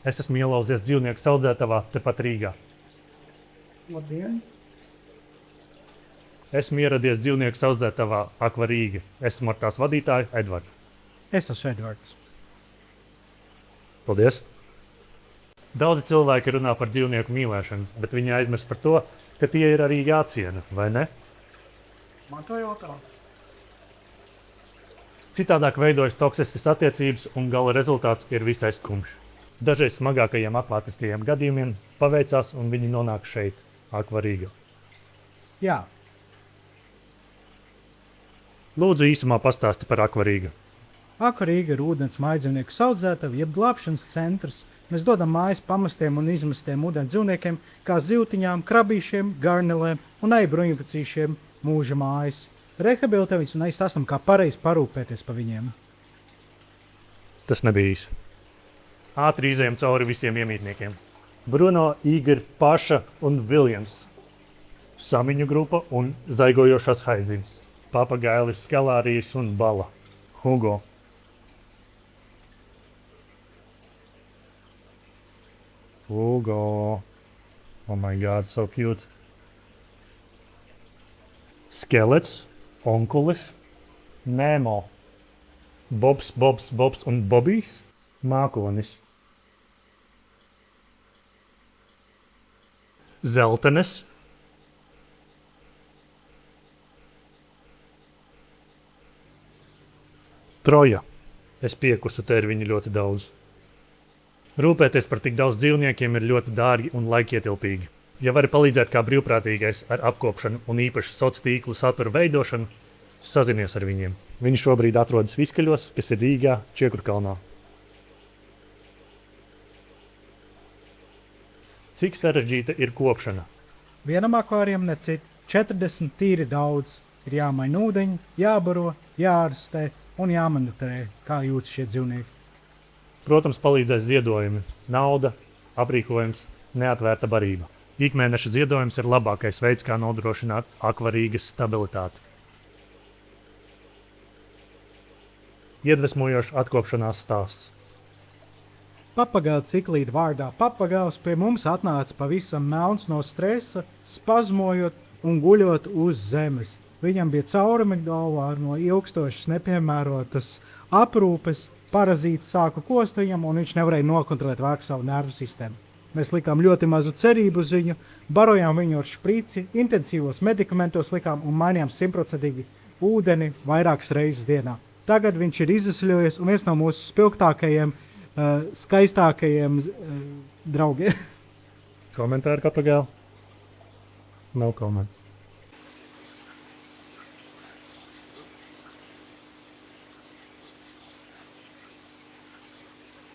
Es esmu ielauzies dzīvnieku audzētavā tepat Rīgā. Labdien! Esmu ieradies dzīvnieku audzētavā Aqua Rīga. Esmu ar tās vadītāju Edvardu. Es esmu Edvards. Paldies! Daudzi cilvēki runā par dzīvnieku mīlēšanu, bet viņi aizmirst par to, ka tie ir arī jāciena, vai ne? Man to jautā. Citādāk veidojas toksiskas attiecības un gala rezultāts ir visai skumjš. Dažreiz smagākajiem apātiskajiem gadījumiem paveicās un viņi nonāk šeit, Aqua Rīga. Jā, Lūdzu īsumā pastāsti par Aqua Rīga. Aqua Rīga ir ūdens mājdzīvnieku audzētava, jeb glābšanas centrs. Mēs dodam mājas pamestiem un izmestiem ūdens dzīvniekiem, kā zivtiņām, krabīšiem, garnelēm un aibruņpacīšiem mūža mājas. Rehabilitējam viņus un aizstāstam, kā pareizi parūpēties par viņiem. Tas nebija īsi. Ātri izējām cauri visiem iemītniekiem. Bruno, Igor, Paša un Viljams. Samiņu grupa un zaigojošās haiziņas. Papagailis, Skalārijas un Bala. Hugo. Hugo. Oh my god, so cute. Skelets, Onkulis, Nemo. Bobs un Bobijs. Mākonis. Zeltenes. Troja. Es piekusu, te ir viņi ļoti daudz. Rūpēties par tik daudz dzīvniekiem ir ļoti dārgi un laikietilpīgi. Ja vari palīdzēt kā brīvprātīgais ar apkopšanu un īpaši sociālo tīklu satura veidošanu, sazinies ar viņiem. Viņi šobrīd atrodas Viskaļos, kas ir Rīgā, Čiekurkalnā. Cik sarežģīta ir kopšana? Vienam akvārijam necit 40 tīri daudz. Ir jāmaina ūdeņi, jābaro, jārastē un jāmonitorē, kā jūtas šie dzīvnieki. Protams, palīdzēs ziedojumi, nauda, aprīkojums, neatvērta barība. Ikmēneša ziedojums ir labākais veids, kā nodrošināt Aqua Rīgas stabilitāti. Iedvesmojošs atkopšanās stāsts. Papagaiļa ciklīda vārdā papagailis pie mums atnāca pavisam melns no stresa, spazmojot un guļot uz zemes. Viņam bija caurumi galvā no ilgstošas nepiemērotas aprūpes, parazīti sāka kost viņam, un viņš nevarēja nokontrolēt vairs savu nervu sistēmu. Mēs likām ļoti mazu cerību uz viņu, barojām viņu ar šprici, intensīvos medikamentos likām un mainījām 100% ūdeni vairākas reizes dienā. Tagad viņš ir izsļojies un viens no mūsu spilgtākajiem, skaistākajiem draugiem. Komentāri, papagaiļi? Nav komentāri.